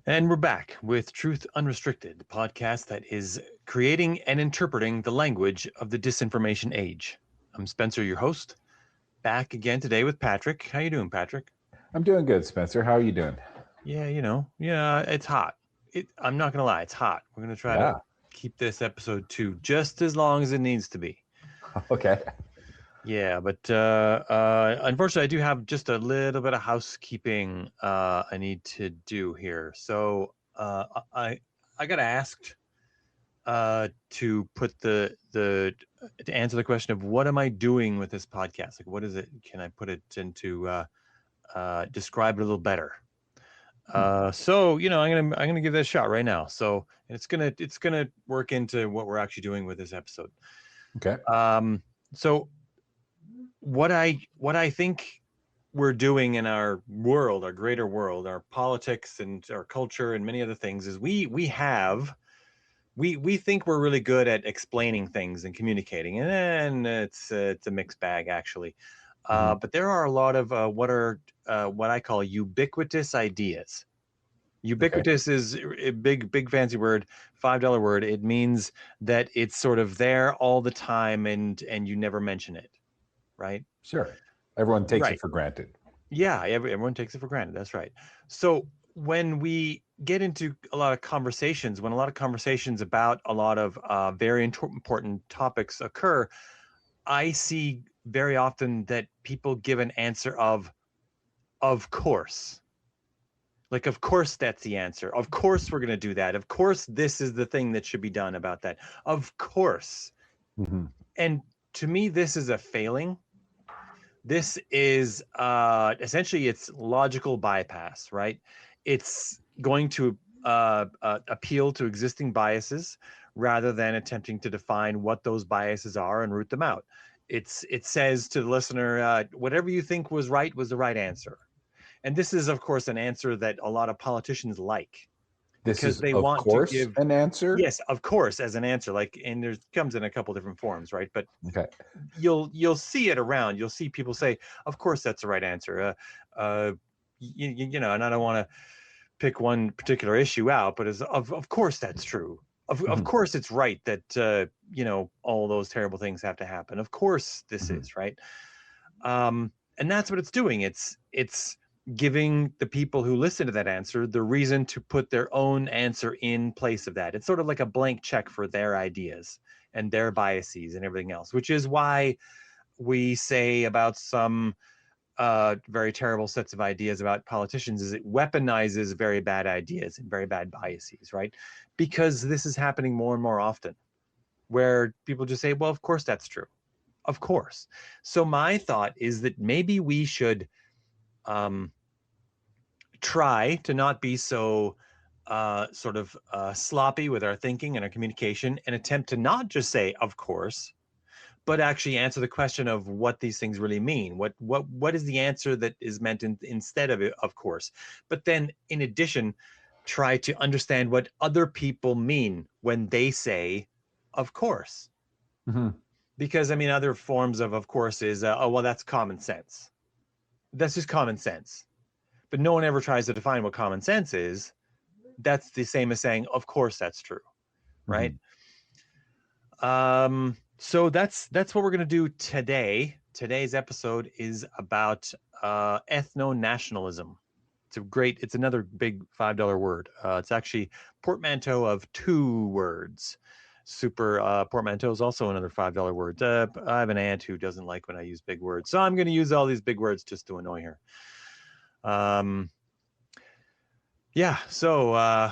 And we're back with Truth Unrestricted, the podcast that is creating and interpreting the language of the disinformation age. I'm Spencer, your host, back again today with Patrick. How you doing, Patrick? I'm doing good, Spencer. How are you doing? Yeah, it's hot. I'm not gonna lie, it's hot. We're gonna try to Yeah. keep this episode 2 just as long as it needs to be. Okay. Yeah, but unfortunately, I do have just a little bit of housekeeping I need to do here. So I got asked to put the to answer the question of what am I doing with this podcast? Like, what is it? Can I put it into describe it a little better? Hmm. So I'm gonna give that a shot right now. So it's gonna work into what we're actually doing with this episode. Okay. So what I think we're doing in our world, our greater world, our politics and our culture and many other things is we think we're really good at explaining things and communicating, and it's a mixed bag actually. Hmm. But there are a lot of what I call ubiquitous ideas. Okay. Ubiquitous is a big fancy word, $5 word. It means that it's sort of there all the time and you never mention it, right? Sure. Everyone takes it Right. for granted. Yeah, everyone takes it for granted. That's right. So when we get into a lot of conversations, when a lot of conversations about a lot of very important topics occur, I see very often that people give an answer of course. Like, of course, that's the answer. Of course, we're going to do that. Of course, this is the thing that should be done about that. Of course. Hmm. And to me, this is a failing. This is essentially it's logical bypass, right? It's going to appeal to existing biases rather than attempting to define what those biases are and root them out. It says to the listener, whatever you think was right was the right answer. And this is, of course, an answer that a lot of politicians like This because is, they of want to course, give, an answer. yes, of course, as an answer. Like, and there's comes in a couple different forms, right? But Okay. you'll see it around. You'll see people say, "Of course, that's the right answer." And I don't want to pick one particular issue out, but of course that's true. Of Hmm. course it's right that all those terrible things have to happen. Of course this Hmm. is right. And that's what it's doing. It's giving the people who listen to that answer the reason to put their own answer in place of that. It's sort of like a blank check for their ideas and their biases and everything else, which is why we say about some very terrible sets of ideas about politicians is it weaponizes very bad ideas and very bad biases, right? Because this is happening more and more often where people just say, well, of course that's true. Of course. So my thought is that maybe we should um, try to not be so sort of sloppy with our thinking and our communication and attempt to not just say, of course, but actually answer the question of what these things really mean. What is the answer that is meant instead of it, of course? But then, in addition, try to understand what other people mean when they say, of course. Hmm. Because I mean, other forms of course is, oh well, that's common sense. That's just common sense. But no one ever tries to define what common sense is. That's the same as saying, of course, that's true, right? Hmm. So that's what we're gonna do today. Today's episode is about ethnonationalism. It's another big $5 word. It's actually portmanteau of two words. Super portmanteau is also another $5 word. I have an aunt who doesn't like when I use big words, so I'm going to use all these big words just to annoy her. Um, yeah. So,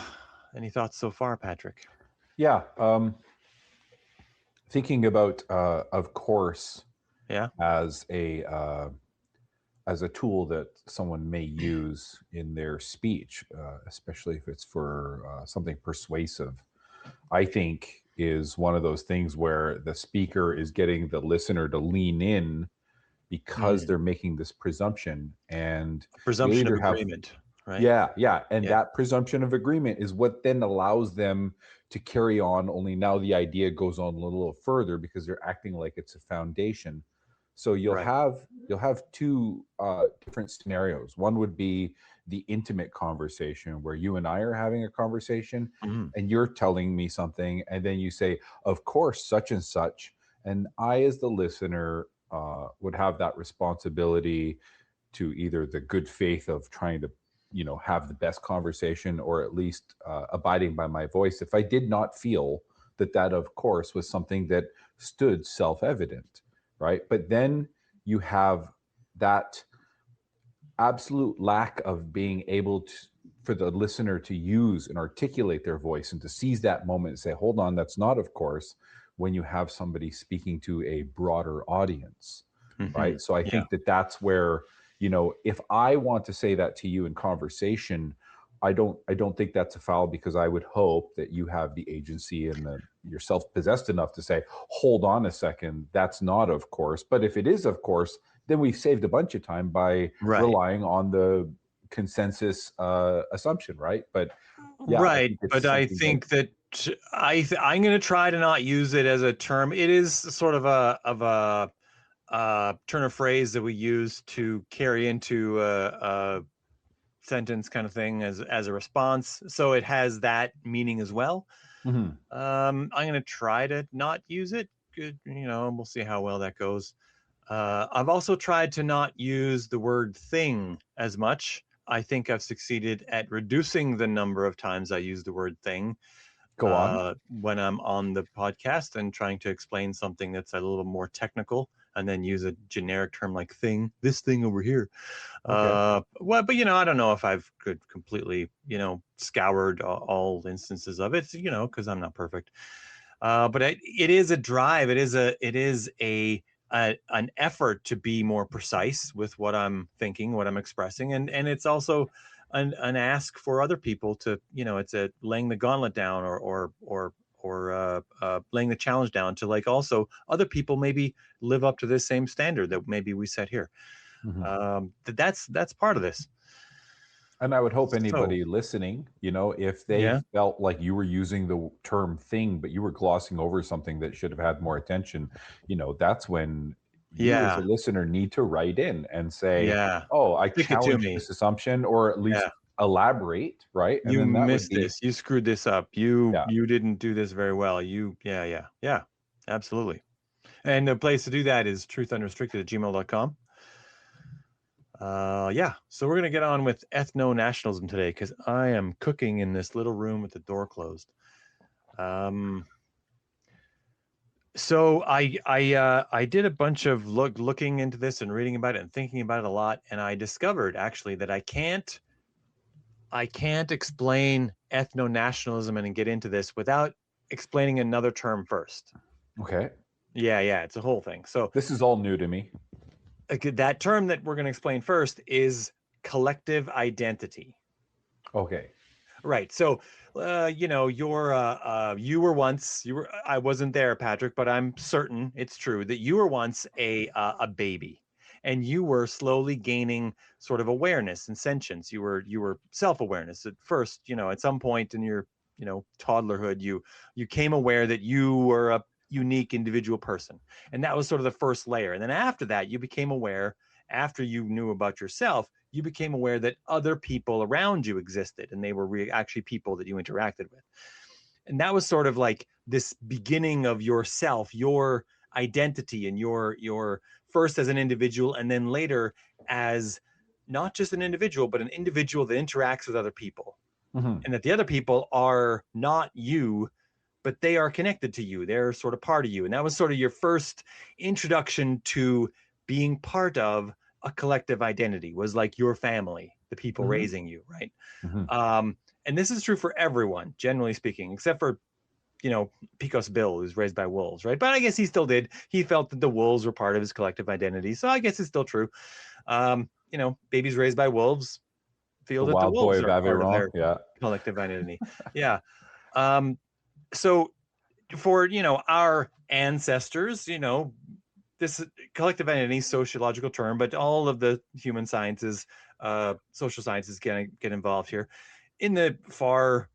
any thoughts so far, Patrick? Yeah. Thinking about, of course, Yeah. as a tool that someone may use in their speech, especially if it's for something persuasive, I think is one of those things where the speaker is getting the listener to lean in because Mm. they're making this presumption. And you Presumption of either have, agreement, right? yeah, yeah. And Yeah. that presumption of agreement is what then allows them to carry on. Only now the idea goes on a little further because they're acting like it's a foundation. So Right. you'll have two different scenarios. One would be the intimate conversation where you and I are having a conversation, Mhm. and you're telling me something, and then you say, "Of course, such and such," and I, as the listener, would have that responsibility to either the good faith of trying to have the best conversation, or at least abiding by my voice if I did not feel that that of course was something that stood self-evident, right? But then you have that absolute lack of being able to, for the listener to use and articulate their voice and to seize that moment and say, hold on, that's not of course, when you have somebody speaking to a broader audience, Mhm. right? So I Yeah. think that that's where, if I want to say that to you in conversation, I don't think that's a foul, because I would hope that you have the agency and you're self-possessed enough to say, hold on a second, that's not of course. But if it is of course, then we've saved a bunch of time by Right. relying on the consensus assumption, right? But yeah, I Right, think it's but I something that think that I'm going to try to not use it as a term. It is sort of a turn of phrase that we use to carry into a sentence kind of thing as a response. So it has that meaning as well. Mhm. I'm going to try to not use it. Good, we'll see how well that goes. I've also tried to not use the word thing as much. I think I've succeeded at reducing the number of times I use the word thing Go on. when I'm on the podcast and trying to explain something that's a little more technical, and then use a generic term like thing, this thing over here. Okay. Well, but I don't know if I've could completely, scoured all instances of it, because I'm not perfect. But it is a drive. It is an effort to be more precise with what I'm thinking, what I'm expressing, and it's also an ask for other people to, it's a laying the gauntlet down, or laying the challenge down to, like, also other people maybe live up to this same standard that maybe we set here. Mhm. That's part of this. And I would hope So anybody listening, if they yeah, felt like you were using the term thing, but you were glossing over something that should have had more attention, that's when you as a yeah, listener need to write in and say, yeah. oh, I Stick it to challenge me. this assumption, or at least Yeah. elaborate, right? And You then that would missed be, this. You screwed this up. You yeah. you didn't do this very well. Yeah. Absolutely. And the place to do that is truthunrestricted@gmail.com. Yeah. So we're gonna get on with ethno-nationalism today because I am cooking in this little room with the door closed. Um, so I did a bunch of looking into this and reading about it and thinking about it a lot, and I discovered actually that I can't explain ethno-nationalism and get into this without explaining another term first. Okay. Yeah, it's a whole thing. So This is all new to me. that term that we're going to explain first is collective identity. Okay. Right. So, I wasn't there, Patrick, but I'm certain it's true that you were once a baby, and you were slowly gaining sort of awareness and sentience. You were self-awareness at first. At some point in your, toddlerhood, you came aware that you were a unique individual person, and that was sort of the first layer. And then after that, you became aware. After you knew about yourself, you became aware that other people around you existed, and they were actually people that you interacted with. And that was sort of like this beginning of yourself, your identity, and your first as an individual, and then later as not just an individual, but an individual that interacts with other people, Mhm. and that the other people are not you, but they are connected to you. They're sort of part of you. And that was sort of your first introduction to being part of a collective identity, was like your family, the people Mhm. raising you, right? Mhm. Um, and this is true for everyone, generally speaking, except for, Picos Bill, who's raised by wolves, right? But I guess he still did. He felt that the wolves were part of his collective identity. So I guess it's still true. Babies raised by wolves The feel that the wild boy wolves of are part of Aveyron. their Yeah. collective identity. Yeah. Um, so for our ancestors, this collective identity, sociological term, but all of the human sciences, social sciences get involved here. In the far,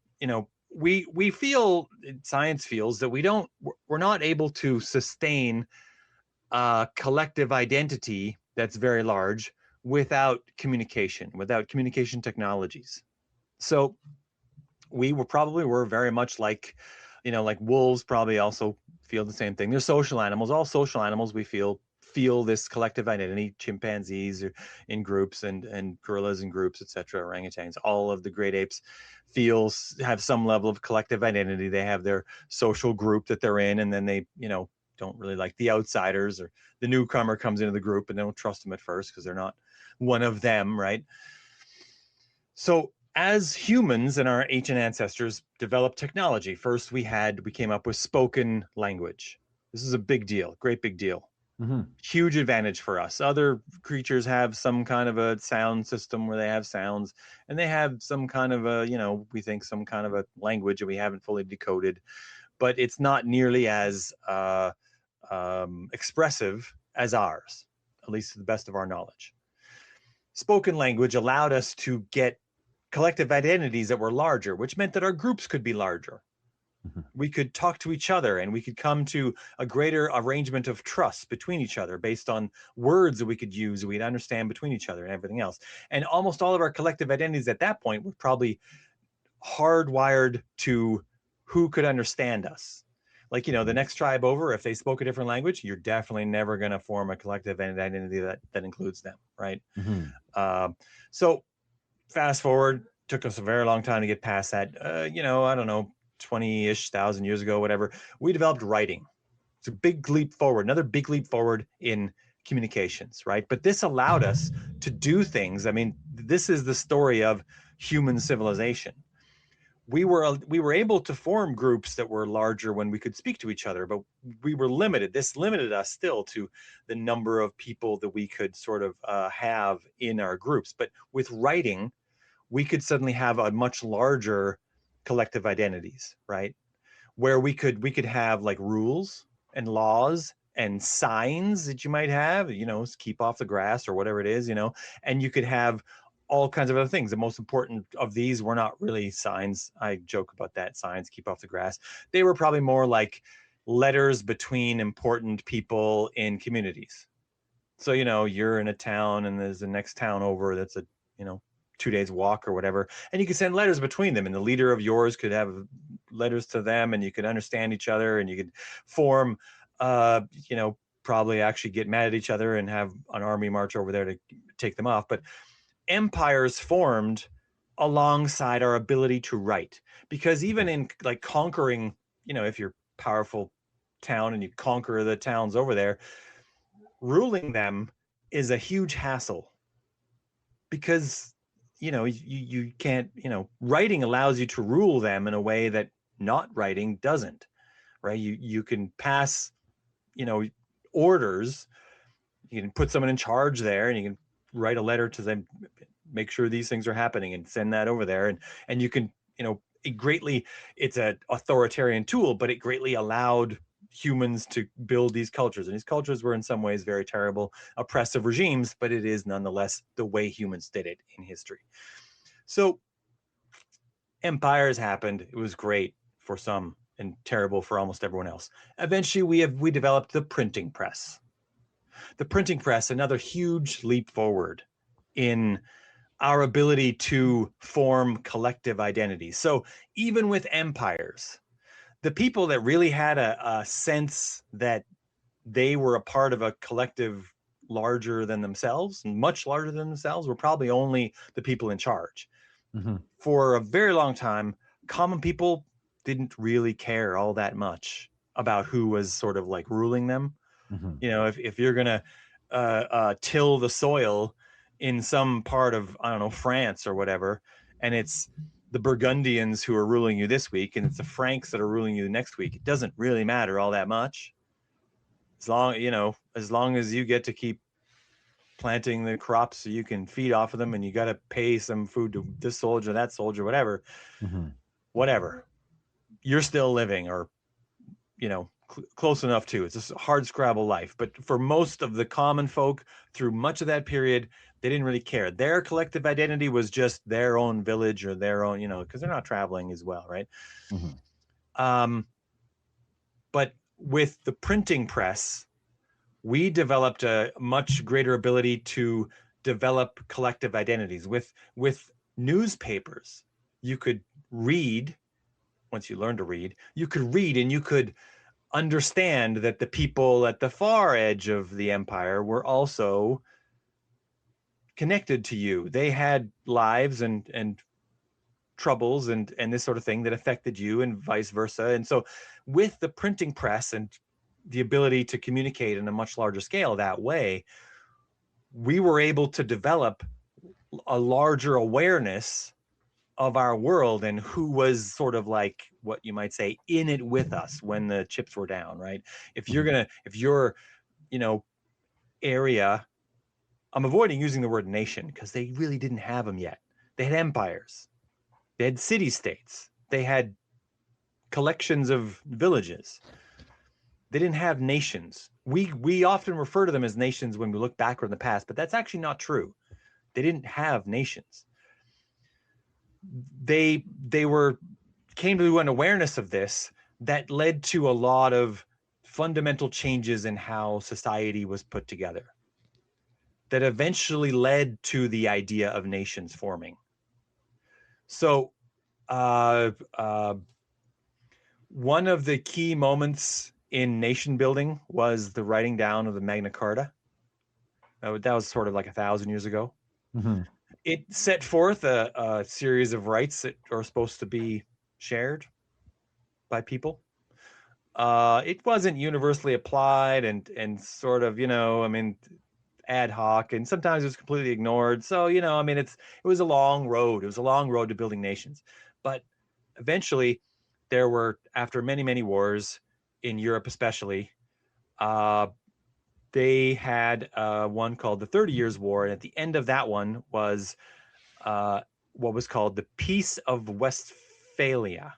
we feel, science feels that we're not able to sustain collective identity that's very large without communication technologies. So we were very much like, like wolves probably also feel the same thing. They're social animals. All social animals we feel this collective identity. Chimpanzees are in groups, and gorillas in groups, etc. Orangutans, all of the great apes have some level of collective identity. They have their social group that they're in, and then they don't really like the outsiders, or the newcomer comes into the group and they don't trust them at first because they're not one of them, right? So as humans and our ancient ancestors developed technology, first we came up with spoken language. This is a big deal, great big deal. Mm-hmm. Huge advantage for us. Other creatures have some kind of a sound system where they have sounds, and they have some kind of we think some kind of a language that we haven't fully decoded, but it's not nearly as expressive as ours, at least to the best of our knowledge. Spoken language allowed us to get collective identities that were larger, which meant that our groups could be larger. Mm-hmm. We could talk to each other, and we could come to a greater arrangement of trust between each other based on words that we could use, we'd understand between each other and everything else. And almost all of our collective identities at that point were probably hardwired to who could understand us. Like, the next tribe over, if they spoke a different language, you're definitely never going to form a collective identity that includes them, right? Mm-hmm. So fast forward, took us a very long time to get past that. I don't know, 20-ish thousand years ago, whatever, we developed writing. It's a big leap forward, another big leap forward in communications, right? But this allowed us to do things. I mean, this is the story of human civilization. We were able to form groups that were larger when we could speak to each other, but we were limited. This limited us still to the number of people that we could sort of have in our groups. But with writing, we could suddenly have a much larger collective identities, right? Where we could have like rules and laws and signs that you might have, keep off the grass or whatever it is, and you could have all kinds of other things. The most important of these were not really signs. I joke about that, signs, keep off the grass. They were probably more like letters between important people in communities. So, you're in a town and there's the next town over that's a, 2 days walk or whatever. And you could send letters between them. And the leader of yours could have letters to them, and you could understand each other, and you could form, probably actually get mad at each other and have an army march over there to take them off. But empires formed alongside our ability to write, because even in like conquering, if you're powerful town and you conquer the towns over there, ruling them is a huge hassle, because you can't, writing allows you to rule them in a way that not writing doesn't, right? You can pass, orders. You can put someone in charge there, and you can write a letter to them, make sure these things are happening, and send that over there. And you can, it's an authoritarian tool, but it greatly allowed humans to build these cultures. And these cultures were in some ways very terrible, oppressive regimes, but it is nonetheless the way humans did it in history. So empires happened. It was great for some and terrible for almost everyone else. Eventually we developed the printing press. The printing press, another huge leap forward in our ability to form collective identities. So even with empires, the people that really had a sense that they were a part of a collective larger than themselves, much larger than themselves, were probably only the people in charge. Mm-hmm. For a very long time, common people didn't really care all that much about who was sort of like ruling them. Mm-hmm. If you're going to till the soil in some part of, I don't know, France or whatever, and it's the Burgundians who are ruling you this week, and it's the Franks that are ruling you next week, it doesn't really matter all that much. As long as you get to keep planting the crops so you can feed off of them, and you got to pay some food to this soldier, that soldier, Mm-hmm. whatever, you're still living, or, close enough to. It's a hard scrabble life. But for most of the common folk through much of that period, they didn't really care. Their collective identity was just their own village or their own, because they're not traveling as well, right? Mm-hmm. But with the printing press, we developed a much greater ability to develop collective identities with newspapers. You could read, once you learn to read, you could read and you could understand that the people at the far edge of the empire were also connected to you. They had lives and troubles and this sort of thing that affected you, and vice versa. And so with the printing press and the ability to communicate on a much larger scale that way, we were able to develop a larger awareness of our world and who was sort of like, what you might say, in it with us when the chips were down, right? If your, you know, area, I'm avoiding using the word nation because they really didn't have them yet. They had empires, they had city states, they had collections of villages. They didn't have nations. We often refer to them as nations when we look backward in the past, but that's actually not true. They didn't have nations. They came to an awareness of this that led to a lot of fundamental changes in how society was put together, that eventually led to the idea of nations forming. So one of the key moments in nation building was the writing down of the Magna Carta. That was sort of like 1,000 years ago. Mm-hmm. It set forth a series of rights that are supposed to be shared by people. It wasn't universally applied and sort of, I mean, ad hoc, and sometimes it was completely ignored. So, I mean, it was a long road. It was a long road to building nations. But eventually, there were, after many, many wars in Europe especially, they had one called the 30 Years' War. And at the end of that one was what was called the Peace of Westphalia.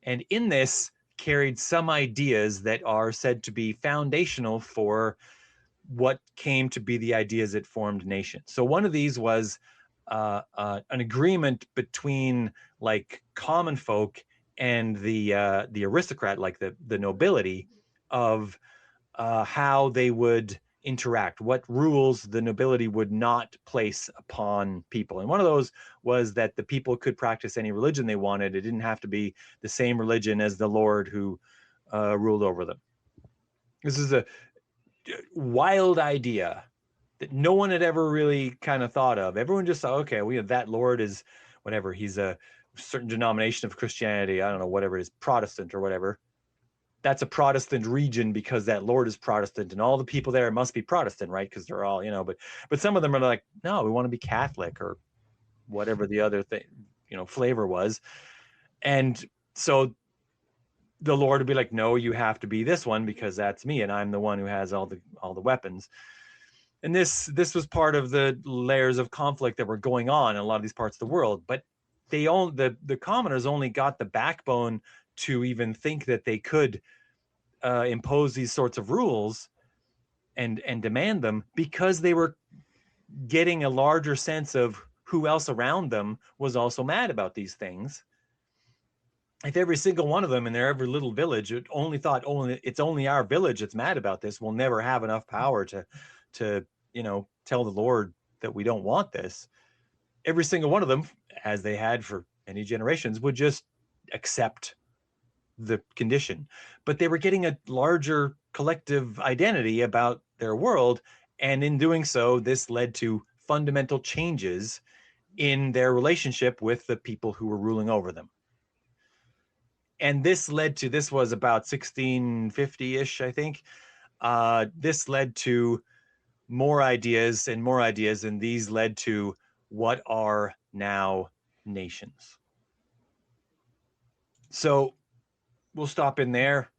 And in this carried some ideas that are said to be foundational for what came to be the ideas that formed nations. So one of these was an agreement between like common folk and the aristocrat, like the nobility, of how they would interact, what rules the nobility would not place upon people. And one of those was that the people could practice any religion they wanted. It didn't have to be the same religion as the lord who ruled over them. This is a wild idea that no one had ever really kind of thought of. Everyone just thought, okay, we have that lord is whatever, he's a certain denomination of Christianity, I don't know, whatever it is, Protestant or whatever. That's a Protestant region because that lord is Protestant, and all the people there must be Protestant, right? Because they're all, but some of them are like, no, we want to be Catholic or whatever the other thing, flavor was. And so the lord would be like, no, you have to be this one because that's me, and I'm the one who has all the weapons. And this was part of the layers of conflict that were going on in a lot of these parts of the world. But the commoners only got the backbone to even think that they could impose these sorts of rules and demand them because they were getting a larger sense of who else around them was also mad about these things. If every single one of them in their every little village only thought, oh, it's only our village that's mad about this, we'll never have enough power to tell the Lord that we don't want this. Every single one of them, as they had for many generations, would just accept the condition. But they were getting a larger collective identity about their world. And in doing so, this led to fundamental changes in their relationship with the people who were ruling over them. And this was about 1650-ish, I think. This led to more ideas, and these led to what are now nations. So we'll stop in there,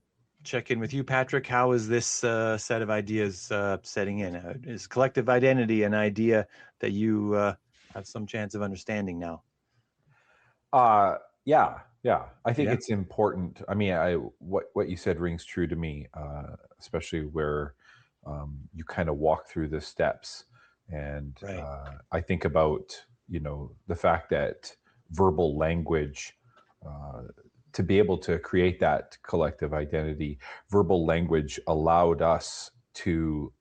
check in with you, Patrick. How is this set of ideas setting in? Is collective identity an idea that you have some chance of understanding now? Yeah. I think Yeah. it's important. I mean, what you said rings true to me, especially where you kind of walk through the steps. And Right. I think about, the fact that verbal language, to be able to create that collective identity, verbal language allowed us to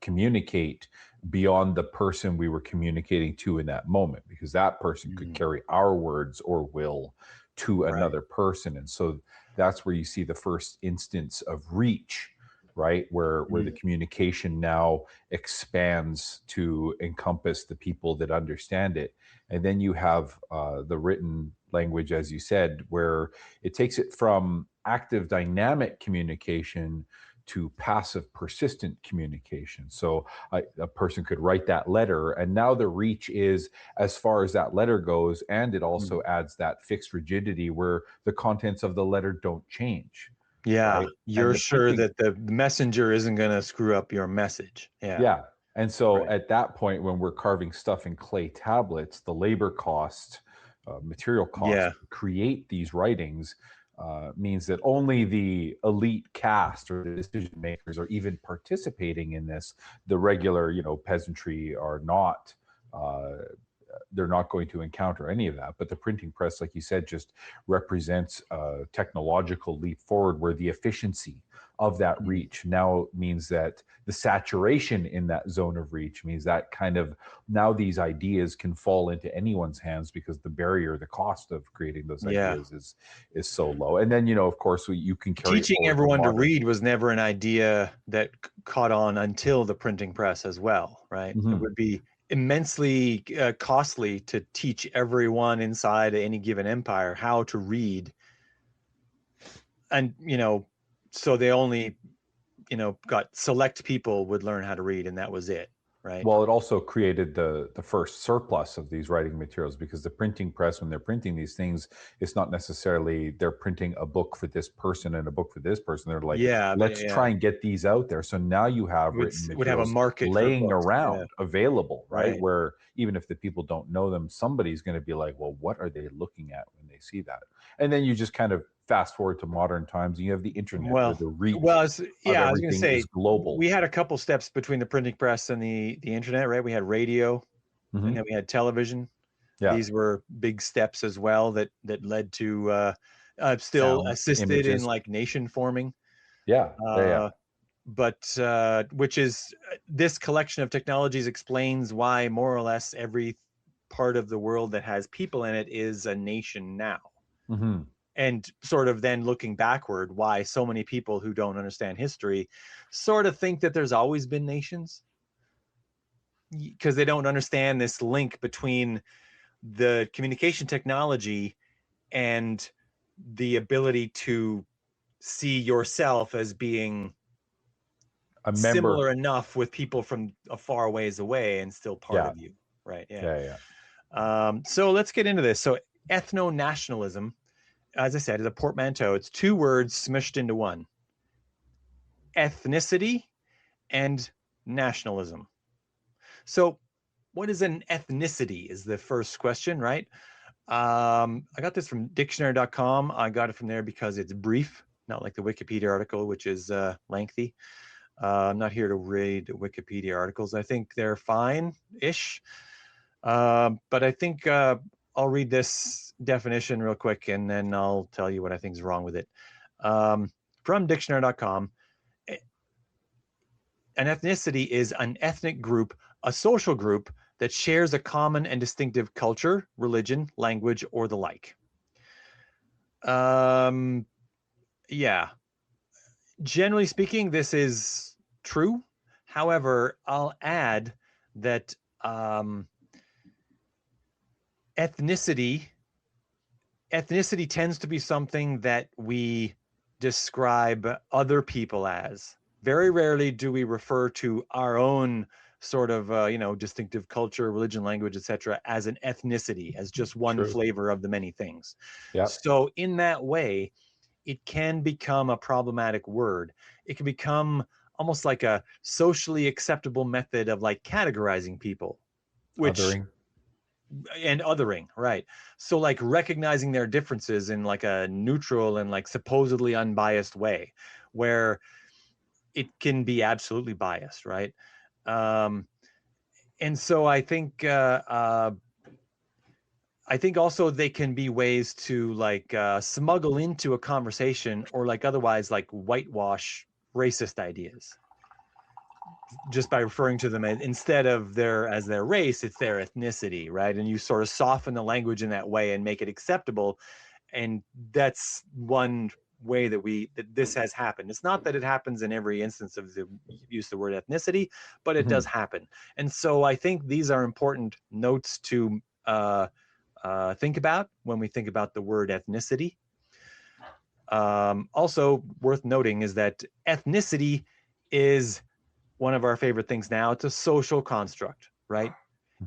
communicate beyond the person we were communicating to in that moment, because that person could carry our words or will to Right. another person. And so that's where you see the first instance of reach, right? Where the communication now expands to encompass the people that understand it. And then you have the written language, as you said, where it takes it from active dynamic communication to passive persistent communication. So a person could write that letter, and now the reach is as far as that letter goes, and it also adds that fixed rigidity where the contents of the letter don't change, Yeah, right? And you're the sure printing, that the messenger isn't going to screw up your message. Yeah, yeah. And so right. at that point, when we're carving stuff in clay tablets, the labor cost, material cost Yeah, to create these writings means that only the elite caste or the decision makers are even participating in this. The regular, peasantry are not. They're not going to encounter any of that. But the printing press, like you said, just represents a technological leap forward where the efficiency of that reach now means that the saturation in that zone of reach means that kind of now these ideas can fall into anyone's hands because the barrier, the cost of creating those yeah. ideas is so low. And then, of course, you can carry it Teaching forward to everyone to modern. read was never an idea that caught on until the printing press as well, right? It Mhm. would be immensely costly to teach everyone inside any given empire how to read, and so they only got select people would learn how to read, and that was it, right? Well, it also created the first surplus of these writing materials, because the printing press, when they're printing these things, it's not necessarily they're printing a book for this person and a book for this person. They're like, Yeah, let's yeah. try and get these out there. So now you have written Would have a materials market for laying books. Yeah, around available, right? right. Where even if the people don't know them, somebody's going to be like, well, what are they looking at when they see that? And then you just kind of fast forward to modern times, and you have the internet where Well, the reach well, of yeah, I was going to everything is say global. we had a couple steps between the printing press and the internet, right? We had radio, and then Hmm. we had television. Yeah. These were big steps as well that led to still Sound, assisted in images. like nation forming. Yeah. Yeah. Yeah. Uh, but which is this collection of technologies explains why more or less every part of the world that has people in it is a nation now. Hmm. And sort of then looking backward, why so many people who don't understand history sort of think that there's always been nations, because they don't understand this link between the communication technology and the ability to see yourself as being A member. similar enough with people from a far ways away and still part Yeah. of you, right? Yeah. Yeah. Yeah. So let's get into this. So ethno-nationalism, as I said, is a portmanteau. It's two words smushed into one: ethnicity and nationalism. So what is an ethnicity is the first question, right? I got this from dictionary.com. I got it from there because it's brief, not like the Wikipedia article, which is lengthy. I'm not here to read Wikipedia articles. I think they're fine-ish. But I think I'll read this definition real quick, and then I'll tell you what I think is wrong with it. From dictionary.com, an ethnicity is an ethnic group, a social group that shares a common and distinctive culture, religion, language, or the like. Um, yeah, generally speaking, this is true. However, I'll add that ethnicity ethnicity tends to be something that we describe other people as. Very rarely do we refer to our own sort of distinctive culture, religion, language, etc., as an ethnicity, as just one True. flavor of the many things. Yeah. So in that way, it can become a problematic word. It can become almost like a socially acceptable method of like categorizing people, which Othering. and othering, right? So like recognizing their differences in like a neutral and like supposedly unbiased way, where it can be absolutely biased, right? um and so I think also they can be ways to like smuggle into a conversation or like otherwise like whitewash racist ideas. just by referring to them instead of as their race, it's their ethnicity, right? And you sort of soften the language in that way and make it acceptable. And that's one way that this has happened. It's not that it happens in every instance of the use of the word ethnicity, but it does Mhm. happen. And so I think these are important notes to think about when we think about the word ethnicity. Also worth noting is that ethnicity is one of our favorite things now. It's a social construct, right?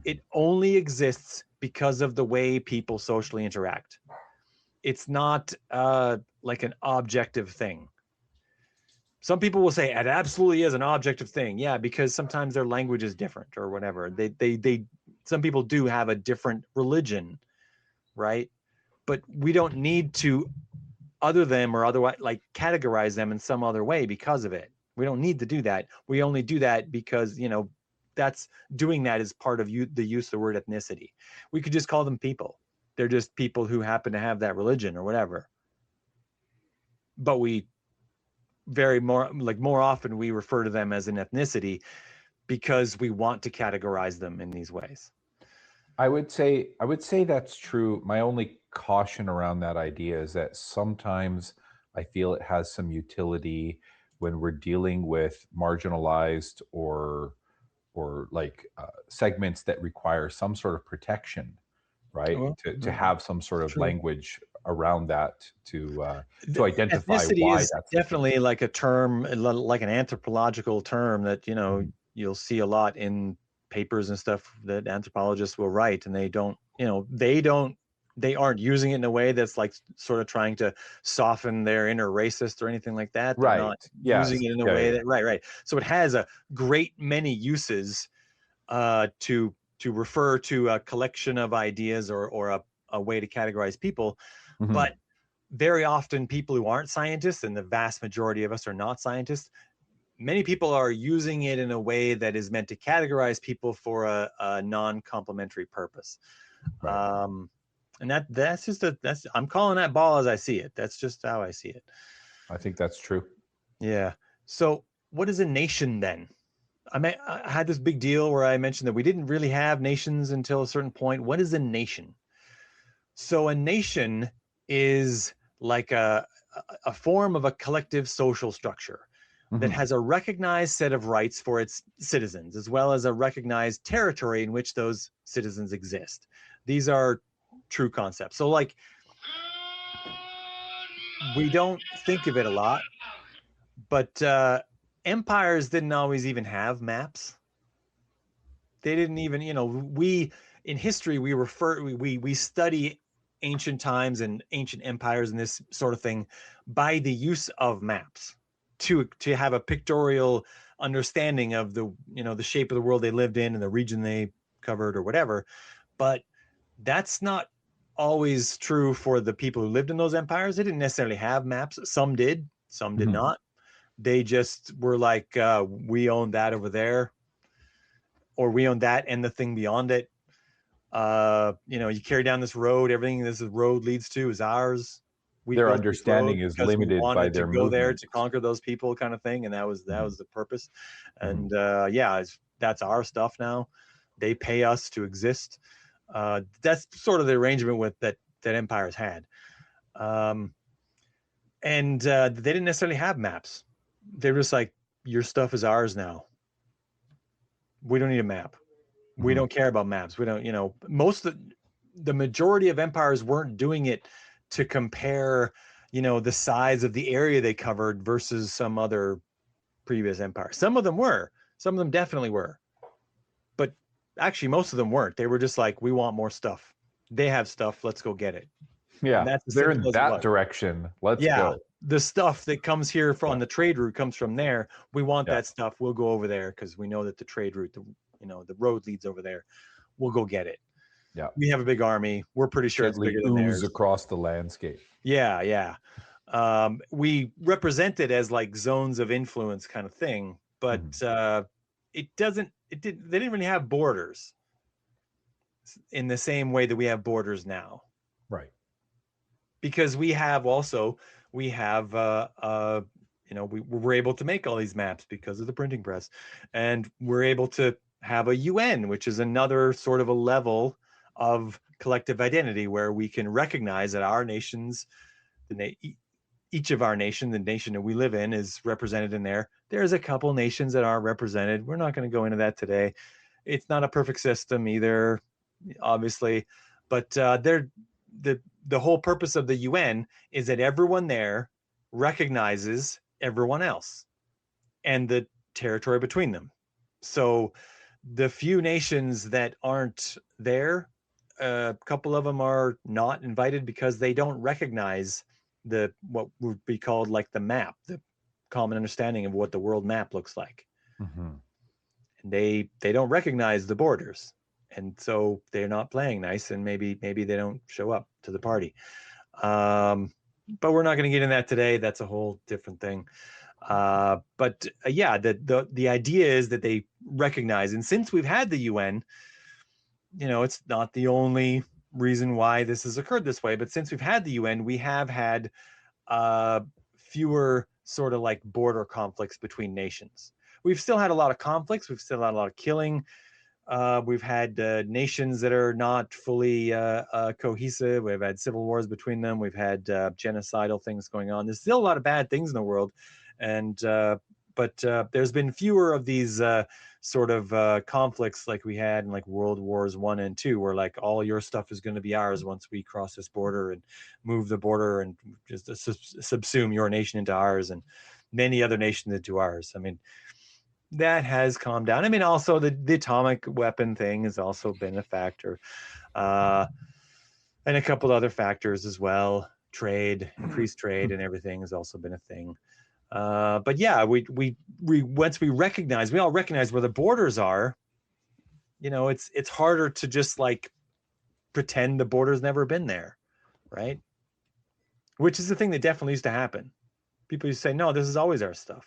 It only exists because of the way people socially interact. It's not like an objective thing. Some people will say it absolutely is an objective thing. Yeah, because sometimes their language is different or whatever. Some people do have a different religion, right? But we don't need to other them or otherwise like categorize them in some other way because of it. We don't need to do that. We only do that because, that's doing that is part of the use of the word ethnicity. We could just call them people. They're just people who happen to have that religion or whatever. But more often we refer to them as an ethnicity because we want to categorize them in these ways. I would say that's true. My only caution around that idea is that sometimes I feel it has some utility when we're dealing with marginalized or like segments that require some sort of protection, right? Well, To have some sort of true. language around that to identify Ethnicity why is that's the case. definitely like a term, like an anthropological term that Mhm. you'll see a lot in papers and stuff that anthropologists will write, and they aren't using it in a way that's like sort of trying to soften their inner racist or anything like that. They're not Right. using Yes. it in a Yeah. way Yeah. that right. So it has a great many uses to refer to a collection of ideas or a way to categorize people, but Mhm. very often people who aren't scientists, and the vast majority of us are not scientists, many people are using it in a way that is meant to categorize people for a non-complementary purpose. Right. Um, and that's I'm calling that ball as I see it. That's just how I see it. I think that's true. Yeah. So what is a nation then? I had this big deal where I mentioned that we didn't really have nations until a certain point. What is a nation? So a nation is like a form of a collective social structure that Mhm. has a recognized set of rights for its citizens, as well as a recognized territory in which those citizens exist. These are true concepts. So, like, we don't think of it a lot, but empires didn't always even have maps. They didn't even, we in history we study ancient times and ancient empires and this sort of thing by the use of maps to have a pictorial understanding of the shape of the world they lived in and the region they covered or whatever. But that's not always true for the people who lived in those empires. They didn't necessarily have maps. Some did, some did Mhm. not. They just were like, we own that over there, or we own that and the thing beyond it. You carry down this road, everything this road leads to is ours. We Their built this road understanding is because we limited by wanted to their go there movement. to conquer those people, kind of thing. And that was Mhm. the purpose. Mhm. And yeah, that's our stuff now. They pay us to exist. That's sort of the arrangement that empires had. Um, and they didn't necessarily have maps. They're just like, your stuff is ours now. We don't need a map. We Mhm. don't care about maps. We don't, most of the majority of empires weren't doing it to compare, the size of the area they covered versus some other previous empire. Some of them were, some of them definitely were, but actually most of them weren't. They were just like, we want more stuff. They have stuff. Let's go get it. And Yeah, that's as they're in simple as it that was. direction. Let's Yeah. go. The stuff that comes here Yeah. from the trade route comes from there. We want Yeah. that stuff. We'll go over there because we know that the trade route, the road leads over there. We'll go get it. Yeah. We have a big army. We're pretty sure it's Gently bigger than ooze theirs. across the landscape. Yeah, yeah. We represent it as like zones of influence kind of thing, but Mhm. they didn't really have borders in the same way that we have borders now. Right. Because we have We were able to make all these maps because of the printing press, and we're able to have a UN, which is another sort of a level of collective identity where we can recognize that our nations, each of our nation, the nation that we live in, is represented in there. There's a couple nations that aren't represented. We're not going to go into that today. It's not a perfect system either, obviously, but the whole purpose of the UN is that everyone there recognizes everyone else and the territory between them. So the few nations that aren't there, a couple of them are not invited because they don't recognize what would be called like the map, the common understanding of what the world map looks like. Mm-hmm. And they don't recognize the borders, and so they're not playing nice, and maybe they don't show up to the party. But we're not going to get in that today. That's a whole different thing. But yeah, the idea is that they recognize, and since we've had the UN, it's not the only reason why this has occurred this way, but since we've had the UN, we have had fewer sort of like border conflicts between nations. We've still had a lot of conflicts. We've still had a lot of killing. We've had nations that are not fully cohesive. We've had civil wars between them. We've had genocidal things going on. There's still a lot of bad things in the world, but there's been fewer of these sort of conflicts like we had in like World Wars I and II, where like all your stuff is going to be ours once we cross this border and move the border and just subsume your nation into ours and many other nations into ours. I mean, that has calmed down. I mean, also the atomic weapon thing has also been a factor, and a couple other factors as well. Trade, increased trade, and everything has also been a thing. But yeah, we once we all recognize where the borders are. It's harder to just like pretend the border's never been there, right? Which is the thing that definitely used to happen. People used to say, "No, this is always our stuff.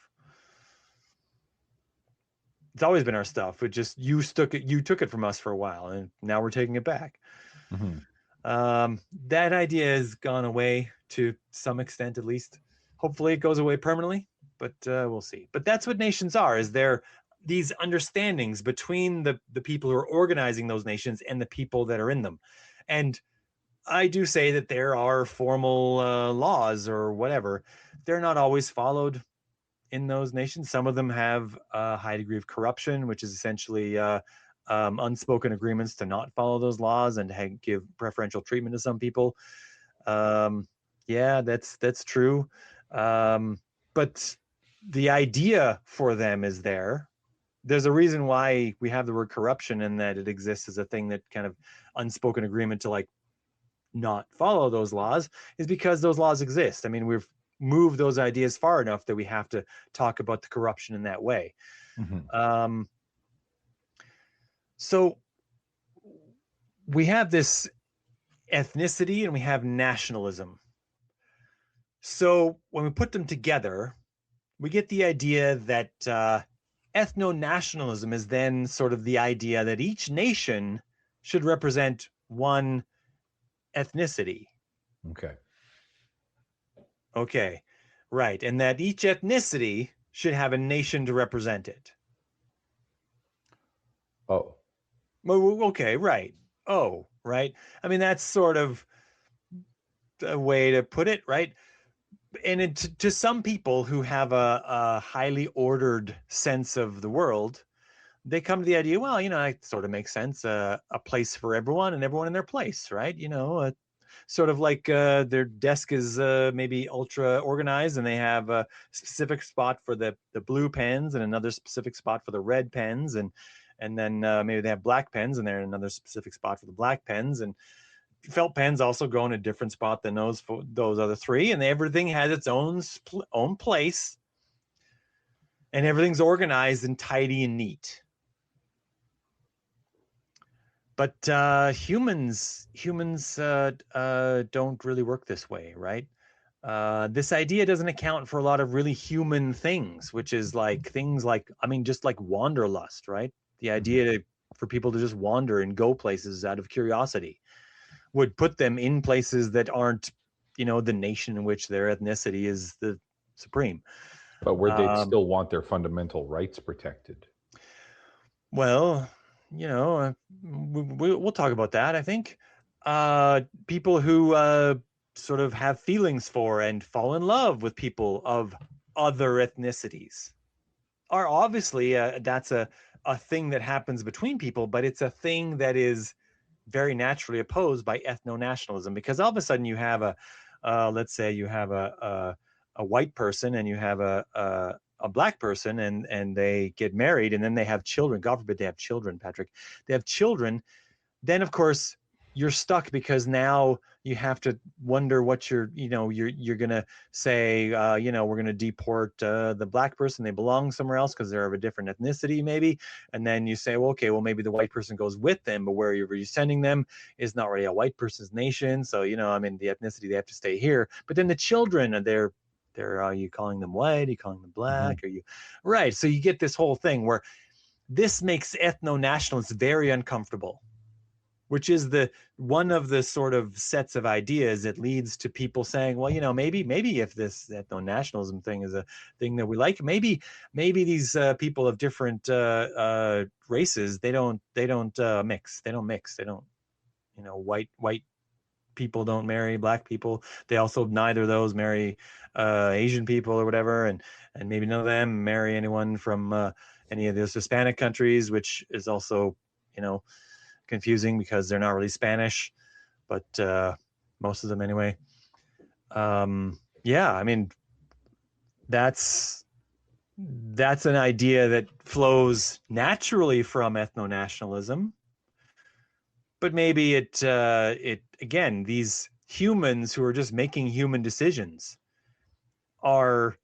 It's always been our stuff. It just you took it from us for a while, and now we're taking it back." Mm-hmm. That idea has gone away to some extent, at least. Hopefully, it goes away permanently, but we'll see. But that's what nations are: is there these understandings between the people who are organizing those nations and the people that are in them. And I do say that there are formal laws or whatever. They're not always followed in those nations. Some of them have a high degree of corruption, which is essentially unspoken agreements to not follow those laws and to give preferential treatment to some people. Yeah, that's true. But the idea for them is there. There's a reason why we have the word corruption and that it exists as a thing, that kind of unspoken agreement to like not follow those laws, is because those laws exist. I mean, we've moved those ideas far enough that we have to talk about the corruption in that way. Mm-hmm. So we have this ethnicity and we have nationalism. So when we put them together, we get the idea that ethnonationalism is then sort of the idea that each nation should represent one ethnicity. Okay. Okay, right. And that each ethnicity should have a nation to represent it. Oh. Okay, right. Oh, right. I mean, that's sort of a way to put it, right? And to some people who have a highly ordered sense of the world, they come to the idea, well, it sort of makes sense, a place for everyone and everyone in their place, right? Sort of like their desk is maybe ultra organized and they have a specific spot for the blue pens and another specific spot for the red pens, and then maybe they have black pens and they're in another specific spot for the black pens, and felt pens also go in a different spot than those other three, and everything has its own place, and everything's organized and tidy and neat. But humans don't really work this way, right? This idea doesn't account for a lot of really human things, which is like things like, I mean, just like wanderlust, right? The idea for people to just wander and go places out of curiosity would put them in places that aren't, the nation in which their ethnicity is the supreme. But where they'd Um, still want their fundamental rights protected. well, we'll talk about that. I think people who sort of have feelings for and fall in love with people of other ethnicities are obviously that's a thing that happens between people, but it's a thing that is very naturally opposed by ethno-nationalism, because all of a sudden you have a let's say you have a white person and you have a black person, and they get married and then they have children. God forbid they have children, Patrick. They have children, then of course you're stuck, because now you have to wonder what you're gonna say. We're gonna deport the black person. They belong somewhere else because they're of a different ethnicity, maybe. And then you say, well, okay, well, maybe the white person goes with them, but where you're sending them is not really a white person's nation. So I mean, the ethnicity, they have to stay here. But then the children are there. Are you calling them white? Are you calling them Mhm. black? Are you right? So you get this whole thing where this makes ethno-nationalists very uncomfortable, which is the one of the sort of sets of ideas that leads to people saying, well, maybe if this ethno-nationalism thing is a thing that we like, maybe these people of different races, they don't mix. They don't mix. They don't, white people don't marry black people. They also, neither of those marry Asian people or whatever, and maybe none of them marry anyone from any of those Hispanic countries, which is also, you know confusing because they're not really Spanish, but most of them anyway. Yeah, I mean, that's that's an idea that flows naturally from ethno-nationalism, but maybe it again, these humans who are just making human decisions are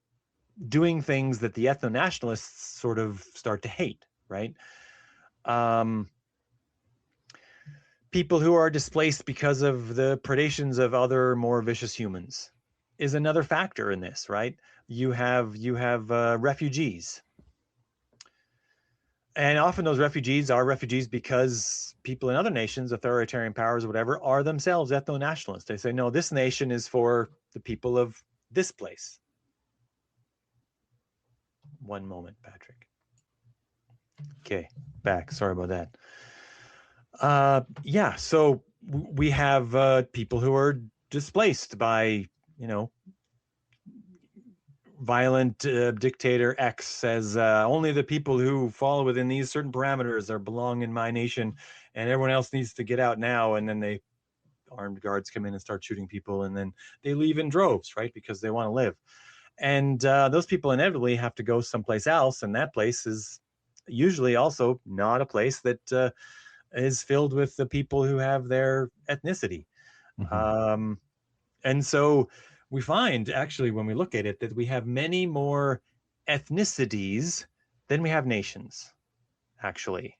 doing things that the ethno-nationalists sort of start to hate, right? Um, People who are displaced because of the predations of other more vicious humans is another factor in this, right? You have refugees, and often those refugees are refugees because people in other nations, authoritarian powers or whatever, are themselves ethno-nationalists. They say, no, this nation is for the people of this place. One moment, Patrick. Okay, back. Sorry about that. Yeah, so we have people who are displaced by, you know, violent dictator X says only the people who fall within these certain parameters are belong in my nation, and everyone else needs to get out now. And then they armed guards come in and start shooting people, and then they leave in droves, right? Because they want to live. And those people inevitably have to go someplace else, and that place is usually also not a place that is filled with the people who have their ethnicity. Mhm. Um, and so we find, actually, when we look at it, that we have many more ethnicities than we have nations, actually.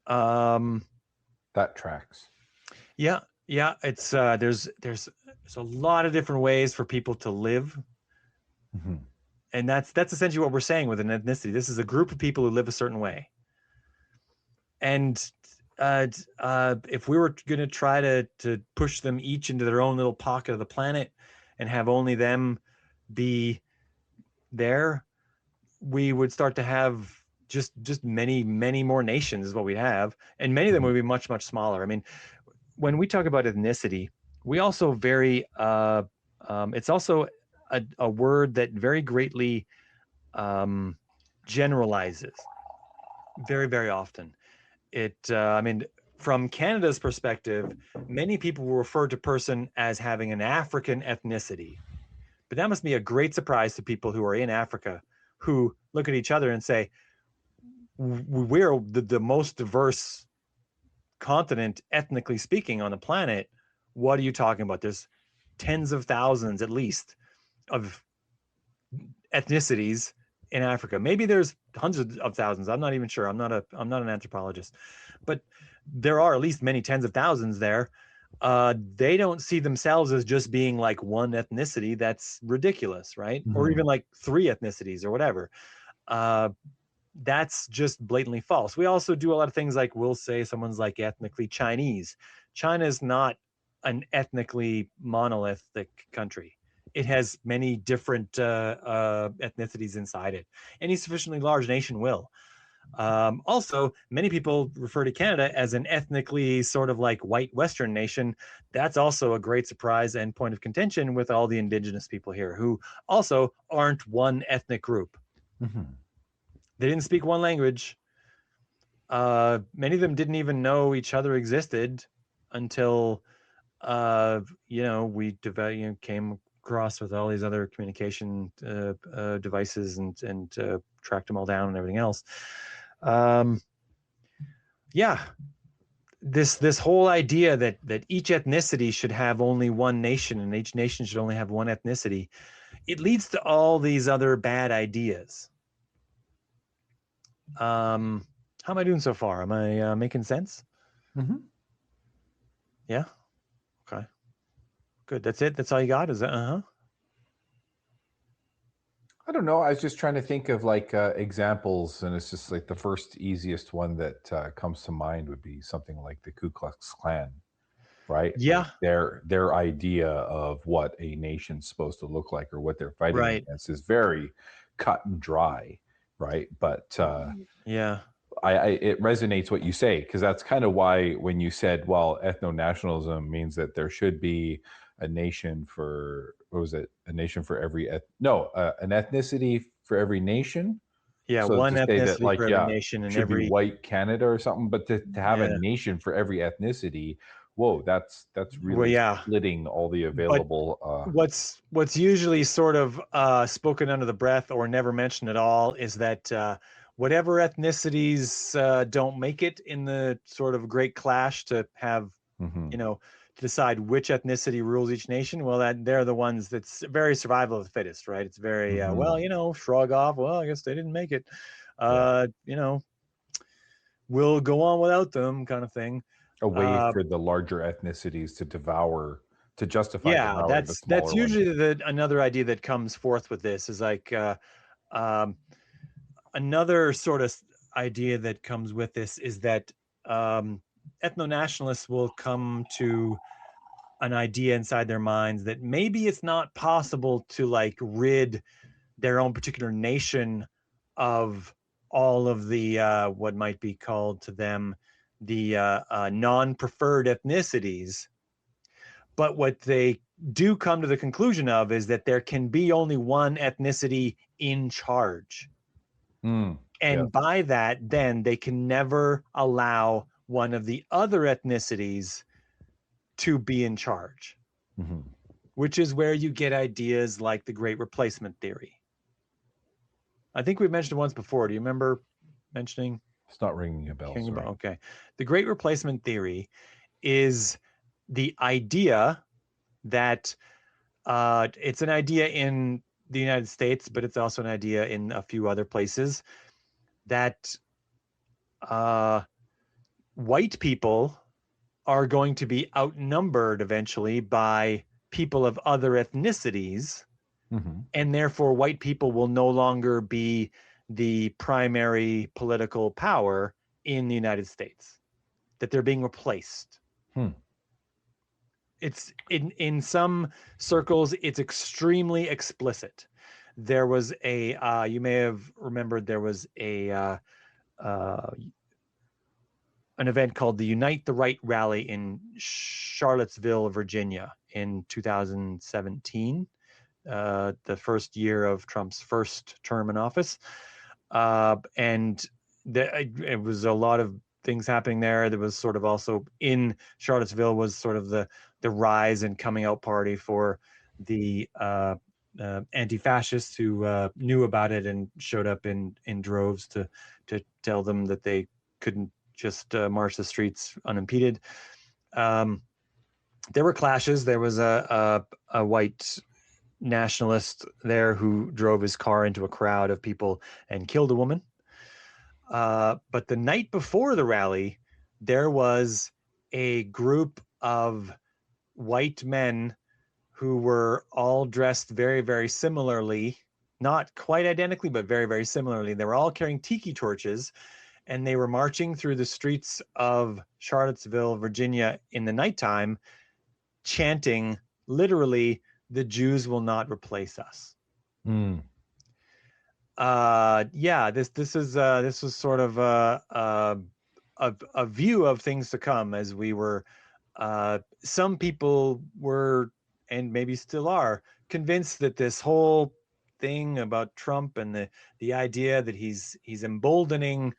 Um, That tracks. yeah, yeah, it's there's a lot of different ways for people to live, Mhm. and that's essentially what we're saying with an ethnicity. This is a group of people who live a certain way, and if we were going to try to push them each into their own little pocket of the planet and have only them be there, we would start to have just many more nations is what we have, and many of them Mhm. would be much smaller. I mean, when we talk about ethnicity, we also very it's also a word that very greatly um, generalizes very often. I mean, from Canada's perspective, many people will refer to person as having an African ethnicity, but that must be a great surprise to people who are in Africa, who look at each other and say, we're the most diverse continent, ethnically speaking, on the planet. What are you talking about? There's tens of thousands, at least, of ethnicities in Africa. Maybe there's hundreds of thousands. I'm not even sure. I'm not an anthropologist, but there are at least many tens of thousands there. They don't see themselves as just being like one ethnicity. That's ridiculous, right? Or Mhm. even like three ethnicities or whatever. Uh, that's just blatantly false. We also do a lot of things like we'll say someone's like ethnically Chinese. China is not an ethnically monolithic country. it has many different ethnicities inside it. Any sufficiently large nation will. Also, many people refer to Canada as an ethnically sort of like white Western nation. That's also a great surprise and point of contention with all the Indigenous people here, who also aren't one ethnic group. Mhm. They didn't speak one language. Many of them didn't even know each other existed until we came across with all these other communication devices and tracked them all down and everything else. Yeah, this whole idea that each ethnicity should have only one nation and each nation should only have one ethnicity, it leads to all these other bad ideas. How am I doing so far? Am I making sense? Mhm. Yeah. Okay. Good. That's it. That's all you got. Is that? I don't know. I was just trying to think of like examples, and it's just like the first easiest one that comes to mind would be something like the Ku Klux Klan, right? Like Yeah. their idea of what a nation's supposed to look like or what they're fighting Right. against is very cut and dry, right? But Yeah. I it resonates what you say, because that's kind of why when you said, well, ethno-nationalism means that there should be a nation for, what was it, a nation for every an ethnicity for every nation. Yeah. So One to say that, ethnicity like, for every yeah, nation and should be every. white Canada or something, but to have a Yeah. nation for every ethnicity, whoa, that's Well, really yeah. splitting all the But available what's usually sort of spoken under the breath or never mentioned at all is that whatever ethnicities don't make it in the sort of great clash to have, mhm, to decide which ethnicity rules each nation, well, that they're the ones that's very survival of the fittest, right? It's very mhm, shrug off. Well, I guess they didn't make it. yeah, Uh, you know, we'll go on without them, kind of thing. a way Uh, for the larger ethnicities to devour, to justify yeah, devouring the that's smaller ones. usually the another idea that comes forth with this is like um, another sort of idea that comes with this is that ethno-nationalists will come to an idea inside their minds that maybe it's not possible to like rid their own particular nation of all of the what might be called to them the non-preferred ethnicities. But what they do come to the conclusion of is that there can be only one ethnicity in charge. Mm, And yes. by that, then they can never allow one of the other ethnicities to be in charge, Mhm. which is where you get ideas like the Great Replacement Theory. I think we mentioned it once before. Do you remember mentioning, It's not ringing a bell, hearing about? sorry. Okay. The Great Replacement Theory is the idea that it's an idea in the United States, but it's also an idea in a few other places that uh, white people are going to be outnumbered eventually by people of other ethnicities, Mhm. and therefore white people will no longer be the primary political power in the United States, that they're being replaced. Hmm. It's in some circles it's extremely explicit. There was a you may have remembered there was a uh, an event called the Unite the Right rally in Charlottesville, Virginia in 2017, the first year of Trump's first term in office. And it was a lot of things happening there. There was sort of also in Charlottesville was sort of the rise and coming out party for the anti-fascists who knew about it and showed up in droves to tell them that they couldn't just march the streets unimpeded. Um, there were clashes. There was a white nationalist there who drove his car into a crowd of people and killed a woman. But the night before the rally, there was a group of white men who were all dressed very, very similarly, not quite identically, but very, very similarly. They were all carrying tiki torches and they were marching through the streets of Charlottesville, Virginia in the nighttime, chanting literally the Jews will not replace us. Mm. Yeah, this was sort of a view of things to come, as we were some people were, and maybe still are, convinced that this whole thing about Trump and the idea that he's emboldening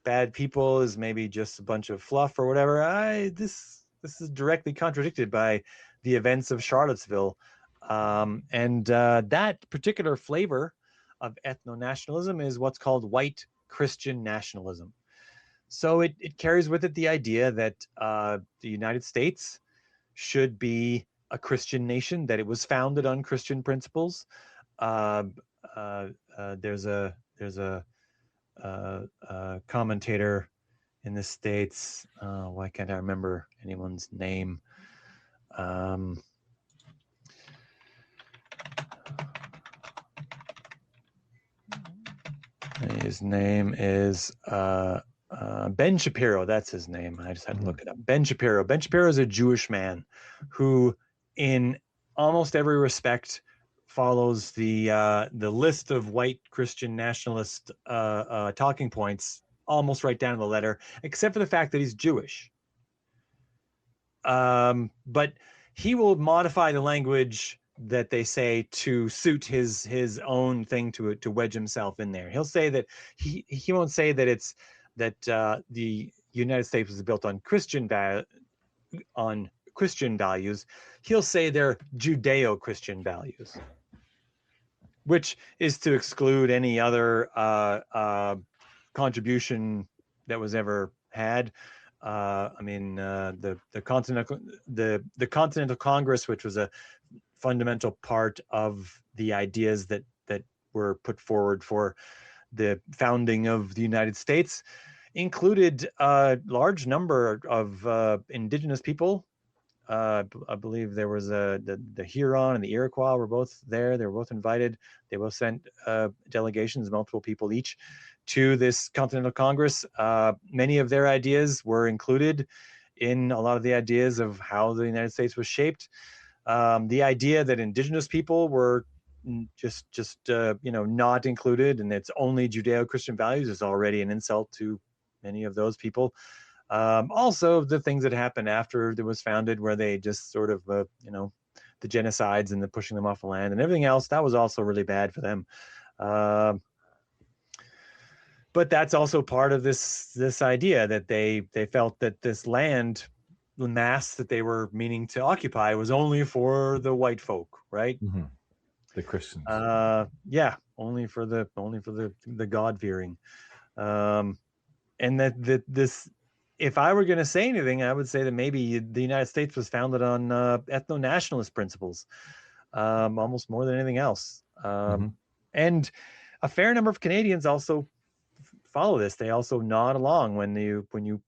bad people is maybe just a bunch of fluff or whatever. This is directly contradicted by the events of Charlottesville, and that particular flavor of ethno-nationalism is what's called white Christian nationalism. So it carries with it the idea that the United States should be a Christian nation, that it was founded on Christian principles. Uh, there's a commentator in the States. Why can't I remember anyone's name? His name is Ben Shapiro. That's his name. I just had to look it up. Ben Shapiro. Ben Shapiro is a Jewish man who, in almost every respect, follows the list of white Christian nationalist talking points almost right down to the letter, except for the fact that he's Jewish. But he will modify the language that they say to suit his own thing, to wedge himself in there. He'll say that he won't say that it's that the United States was built on Christian values. He'll say they're Judeo-Christian values, which is to exclude any other contribution that was ever had. I mean, the Continental Congress, which was a fundamental part of the ideas that were put forward for the founding of the United States, included a large number of indigenous people. I believe there was the Huron and the Iroquois were both there. They were both invited. They both sent delegations, multiple people each, to this Continental Congress. Many of their ideas were included in a lot of the ideas of how the United States was shaped. The idea that indigenous people were just not included, and it's only Judeo-Christian values, is already an insult to many of those people. Also, the things that happened after it was founded, where they just sort of, the genocides and the pushing them off the land and everything else, that was also really bad for them. But that's also part of this idea that they felt that this land, the mass that they were meaning to occupy, was only for the white folk, right? Mm-hmm. The Christians. Yeah, only for the God-fearing. And that this, if I were going to say anything, I would say that maybe the United States was founded on ethno-nationalist principles, almost more than anything else. And a fair number of Canadians also follow this. They also nod along when you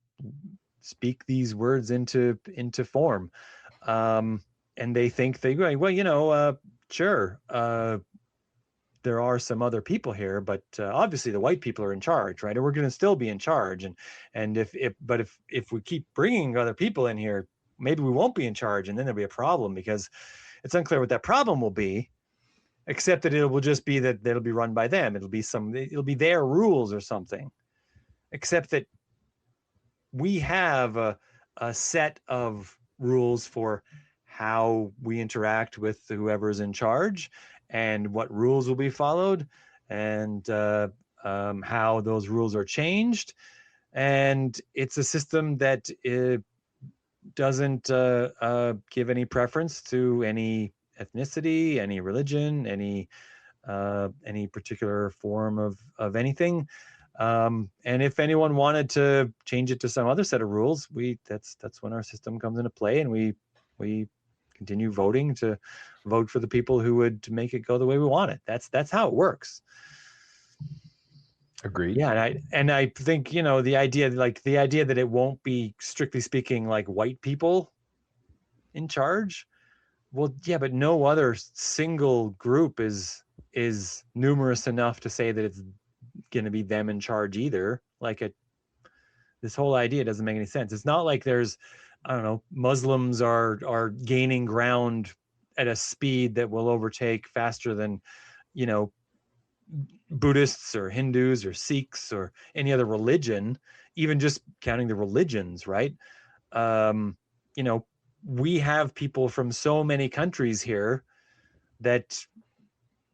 speak these words into form, and they think well, sure, there are some other people here, but obviously the white people are in charge, right? And we're going to still be in charge. And if we keep bringing other people in here, maybe we won't be in charge, and then there'll be a problem, because it's unclear what that problem will be, except that it will just be that it'll be run by them. It'll be their rules or something, except that we have a set of rules for how we interact with whoever's in charge, and what rules will be followed, and how those rules are changed. And it's a system that doesn't give any preference to any ethnicity, any religion, any particular form of anything. And if anyone wanted to change it to some other set of rules, that's when our system comes into play, and we continue voting to vote for the people who would make it go the way we want it. That's how it works. Agreed. Yeah, and I think the idea that it won't be, strictly speaking, like white people in charge. Well, yeah, but no other single group is numerous enough to say that it's going to be them in charge either. This whole idea doesn't make any sense. It's not like there's, I don't know, Muslims are gaining ground at a speed that will overtake faster than, you know, Buddhists or Hindus or Sikhs or any other religion, even just counting the religions, right? Um, you know, we have people from so many countries here that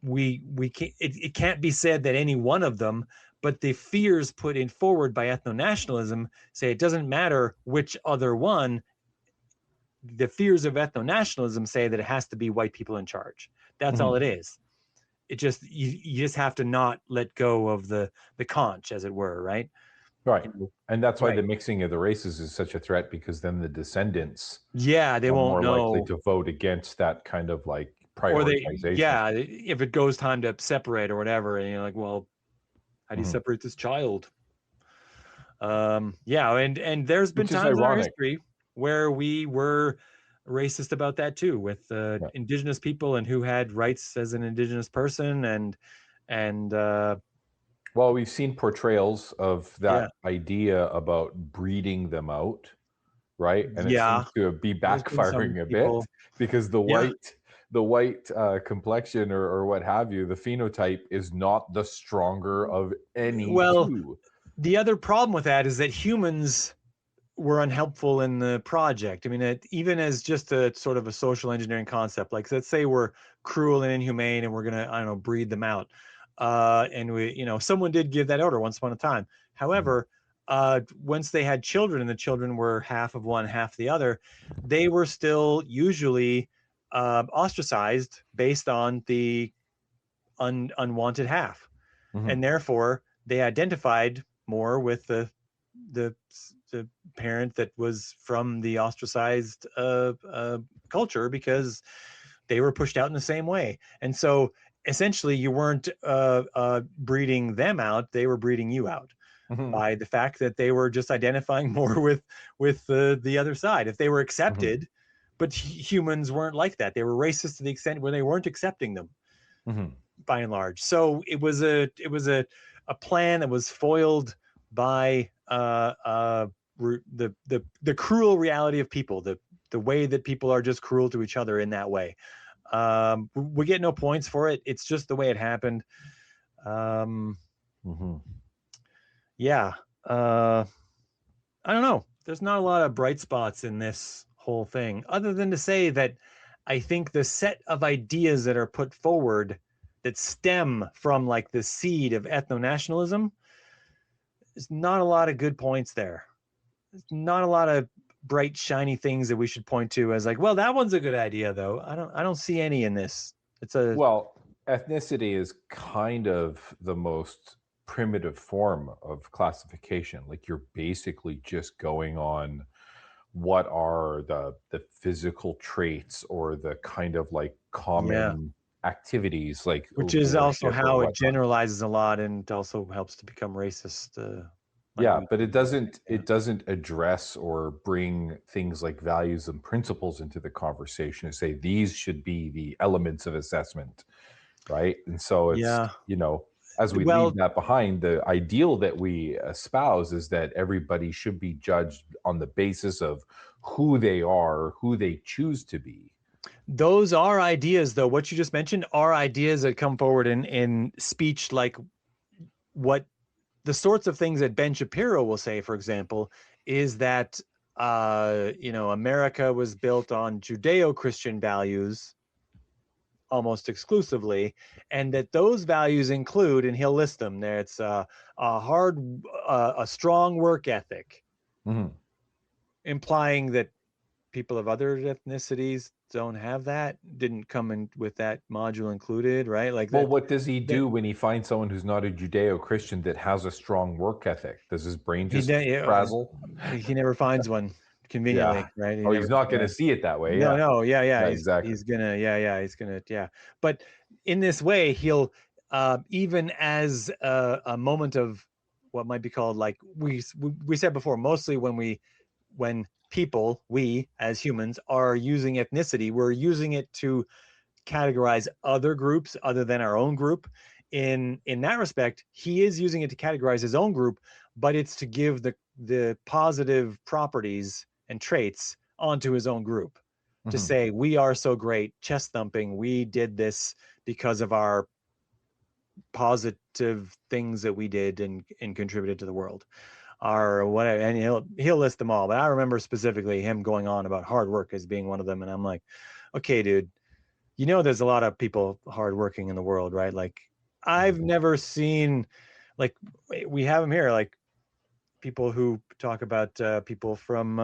we can't, it can't be said that any one of them, but the fears put in forward by ethno-nationalism say it doesn't matter which other one. The fears of ethno-nationalism say that it has to be white people in charge. That's all Mhm. it is. It just, you just have to not let go of the conch, as it were, right? Right. You know, And that's why the right. mixing of the races is such a threat, because then the descendants Yeah, they are won't more likely know. to vote against that kind of like Or they, prioritization. yeah, if it goes time to separate or whatever, and you're like, well, how do you Mhm. separate this child? Yeah, and there's been Which is times in our ironic. history where we were racist about that too, with Yeah. indigenous people and who had rights as an indigenous person, and Well, we've seen portrayals of yeah, that idea about breeding them out, right? And it yeah, seems to be there's been some backfiring a bit, people, because yeah. the white complexion, or what have you, the phenotype is not the stronger of any Well, two. the other problem with that is that humans were unhelpful in the project. I mean, even as just a sort of a social engineering concept, like let's say we're cruel and inhumane and we're gonna, I don't know, breed them out. And we, you know, someone did give that order once upon a time. Mhm. However, once they had children and the children were half of one, half the other, they were still usually ostracized based on the unwanted half, and Mhm. therefore they identified more with the the parent that was from the ostracized culture, because they were pushed out in the same way. And so essentially you weren't breeding them out, they were breeding you out Mhm. by the fact that they were just identifying more with the other side. If they were Mhm. accepted, but humans weren't like that, they were racist to the extent where they weren't accepting them Mhm. by and large. So it was a plan that was foiled by the cruel reality of people, the way that people are just cruel to each other in that way. We get no points for it. It's just the way it happened. Um, Mhm. yeah. I don't know. There's not a lot of bright spots in this whole thing, other than to say that I think the set of ideas that are put forward that stem from like the seed of ethno-nationalism, there's not a lot of good points there. There's not a lot of bright, shiny things that we should point to as like, well, that one's a good idea, though. I don't see any in this. It's a Well, ethnicity is kind of the most primitive form of classification. Like, you're basically just going on what are the physical traits, or the kind of like yeah, common activities, like which is also worship or how it whatnot. generalizes a lot and also helps to become racist, like Yeah, we but do. Yeah. it doesn't address or bring things like values and principles into the conversation and say these should be the elements of assessment, right? And so it's, Yeah. as we leave Well, that behind, the ideal that we espouse is that everybody should be judged on the basis of who they are, who they choose to be. those are ideas, though. What you just mentioned are ideas that come forward in speech, like what the sorts of things that Ben Shapiro will say, for example, is that America was built on Judeo-Christian values almost exclusively, and that those values include, and he'll list them there. It's a strong work ethic, Mhm. implying that people of other ethnicities don't have that, didn't come in with that module included, right? Like Well, that. what does he That do when he finds someone who's not a Judeo-Christian that has a strong work ethic? Does his brain just frazzle? he never finds one Yeah. conveniently, right? He Oh, never. he's not Yeah. gonna see it that way, No, yeah. no, yeah, yeah. Yeah, exactly. He's gonna, he's gonna, yeah. But in this way, he'll even as a moment of what might be called, like we said before, mostly when people, we as humans, are using ethnicity, we're using it to categorize other groups other than our own group. In that respect, he is using it to categorize his own group, but it's to give the positive properties and traits onto his own group. to Mhm. say we are so great, chest thumping, we did this because of our positive things that we did and contributed to the world, or whatever. And he'll list them all, but I remember specifically him going on about hard work as being one of them, and I'm like, okay, dude, there's a lot of people hardworking in the world, right? Like, I've Mhm. never seen, like, we have them here, like people who talk about people from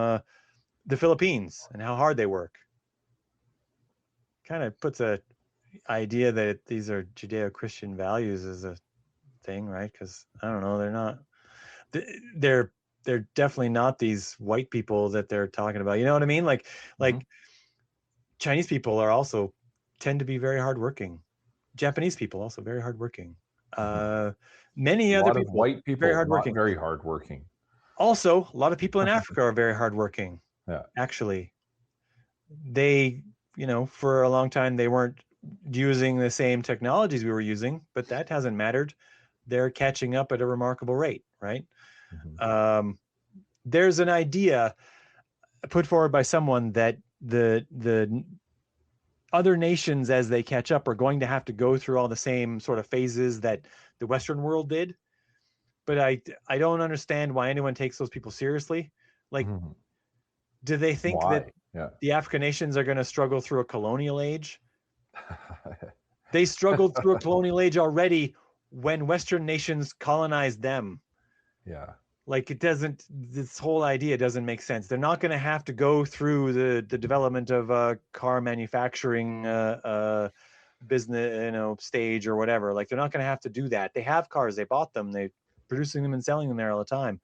the Philippines and how hard they work. Kind of puts a idea that these are Judeo-Christian values as a thing, right? Because I don't know, they're not. They're they're definitely not these white people that they're talking about. You know what I mean? Mhm. Like Chinese people are also tend to be very hardworking. Japanese people also very hardworking. Mhm. Uh, A many other lot of people white very people not hardworking. very hardworking. Also, a lot of people in Africa are very hardworking. Yeah. Actually, they, for a long time they weren't using the same technologies we were using, but that hasn't mattered. They're catching up at a remarkable rate, right? Mhm. Um, there's an idea put forward by someone that the other nations, as they catch up, are going to have to go through all the same sort of phases that the Western world did. But I don't understand why anyone takes those people seriously. Like, Mhm. do they think that Why? Yeah. the African nations are going to struggle through a colonial age? They struggled through a colonial age already when Western nations colonized them. Yeah. Like, this whole idea doesn't make sense. They're not going to have to go through the development of car manufacturing business, stage or whatever. Like, they're not going to have to do that. They have cars. They bought them. They producing them and selling them there all the time.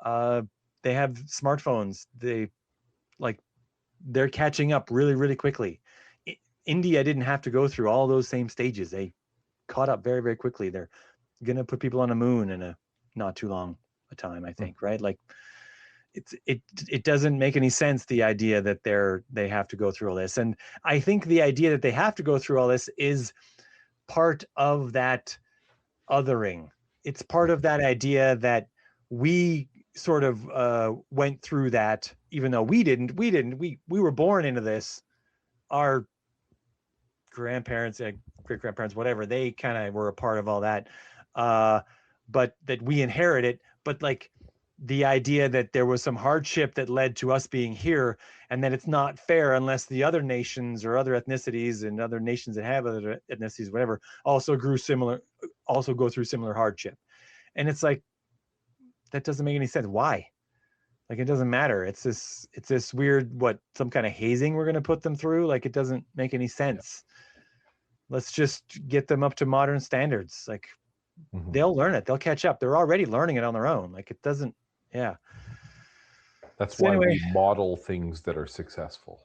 Uh, they have smartphones. Like they're catching up really, really quickly. India didn't have to go through all those same stages. They caught up very, very quickly. They're gonna put people on the moon in a not too long a time, I Mm. think, right? Like, it doesn't make any sense, the idea that they have to go through all this. And I think the idea that they have to go through all this is part of that othering. It's part of that idea that we sort of went through that, even though we were born into this. Our grandparents, great grandparents, whatever, they kind of were a part of all that, uh, but that we inherit it. But like, the idea that there was some hardship that led to us being here, and that it's not fair unless the other nations or other ethnicities and other nations that have other ethnicities, whatever, also go through similar hardship. And it's like, that doesn't make any sense. Why? Like, it doesn't matter. It's this weird, what, some kind of hazing we're going to put them through. Like, it doesn't make any Yeah. sense. Let's just get them up to modern standards. Like, Mhm. they'll learn it. They'll catch up. They're already learning it on their own. Like, it doesn't. Yeah. That's So why anyway, we model things that are successful.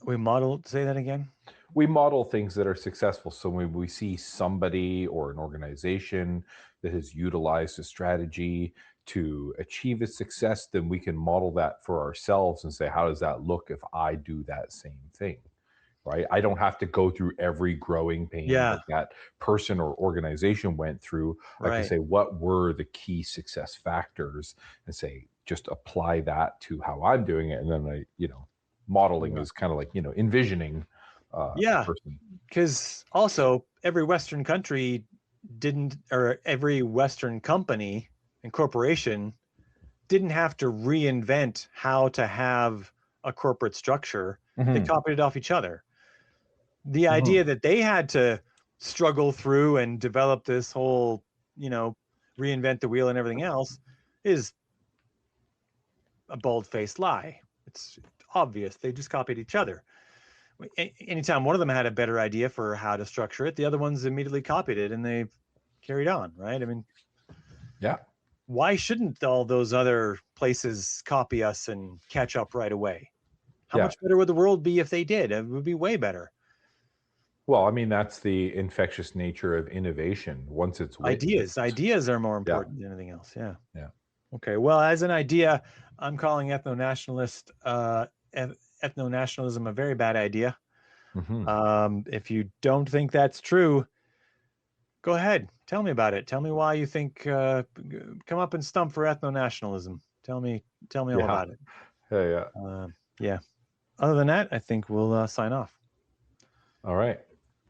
we model. Say that again. We model things that are successful. So when we see somebody or an organization that has utilized a strategy to achieve its success, then we can model that for ourselves and say, how does that look if I do that same thing? Right? I don't have to go through every growing pain Yeah. that that person or organization went through. I can Right. say, what were the key success factors, and say, just apply that to how I'm doing it. And then modeling Yeah. is kind of like, envisioning a Yeah. person. Because also, every Western country didn't, or every Western company and corporation didn't have to reinvent how to have a corporate structure. They Mhm. copied it off each other. The Mhm. idea that they had to struggle through and develop this whole, you know, reinvent the wheel and everything else is a bald-faced lie. It's obvious. They just copied each other. Anytime one of them had a better idea for how to structure it, the other ones immediately copied it and they carried on, right? I mean, Yeah. why shouldn't all those other places copy us and catch up right away? How Yeah. much better would the world be if they did? It would be way better. Well, I mean, that's the infectious nature of innovation. Once it's witnessed. Ideas are more Yeah. important than anything else. Yeah. Yeah. Okay. Well, as an idea, I'm calling ethno-nationalism a very bad idea. Mhm. If you don't think that's true, go ahead. Tell me about it. Tell me why you think. Come up and stump for ethno-nationalism. Tell me all Yeah. about it. Yeah. Yeah. Um, Yeah. Other than that, I think we'll sign off. All right.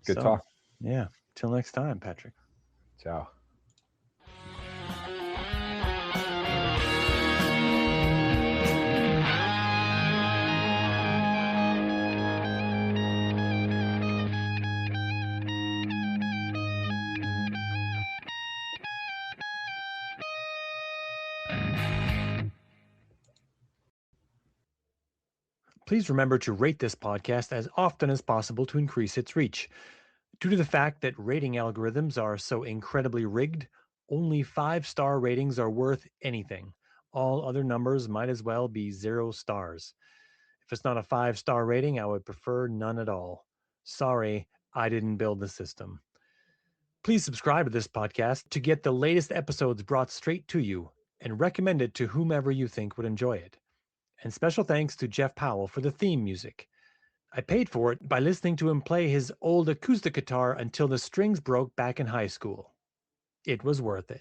Good So, talk. yeah. Till next time, Patrick. Ciao. Please remember to rate this podcast as often as possible to increase its reach. Due to the fact that rating algorithms are so incredibly rigged, only 5-star ratings are worth anything. All other numbers might as well be 0 stars. If it's not a 5-star rating, I would prefer none at all. Sorry, I didn't build the system. Please subscribe to this podcast to get the latest episodes brought straight to you and recommend it to whomever you think would enjoy it. And special thanks to Jeff Powell for the theme music. I paid for it by listening to him play his old acoustic guitar until the strings broke back in high school. It was worth it.